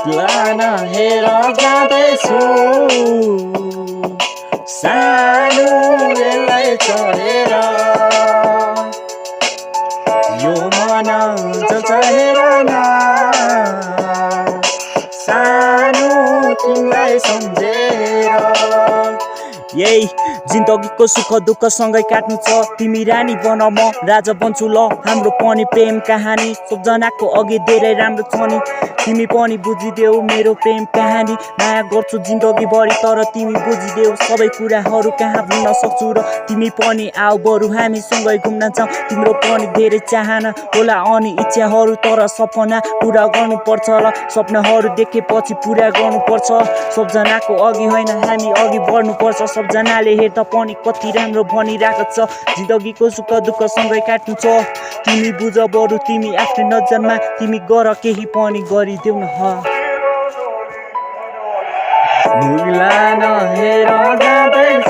plan हेर जाँदैछु सानो रेललाई चढेर यो मन जल्छ हेर न सानो तिमीलाई सम्झेर यही जिन्दगीको सुख दुःख सँगै काट्नु छ तिमी रानी बन म राजा बन्छु ल हाम्रो पनि प्रेम कहानी सबजनाको अघि धेरै राम्रो छ नि तिमी पनि बुझिदेऊ मेरो प्रेम कहानी माया गर्छु जिन्दगीभरि तर तिमी बुझिदेऊ सबै कुराहरू कहाँ भुल्न सक्छु र तिमी पनि आऊ बरु हामी सँगै घुम्न जाउँ तिम्रो पनि धेरै चाहना होला अनि इच्छाहरू तर सपना पुरा गर्नुपर्छ र सपनाहरू देखेपछि पुरा गर्नुपर्छ सबजनाको अघि होइन हामी अघि बढ्नुपर्छ सबजनाले हेर्दा पनि कति राम्रो भनिरहेको छ जिन्दगीको सुख दुःख सँगै काट्नु छ तिमी बुझ बरु तिमी आफ्नो नजरमा तिमी गर केही पनि गरिदेऊ न मुगला नहेर जाँदैछु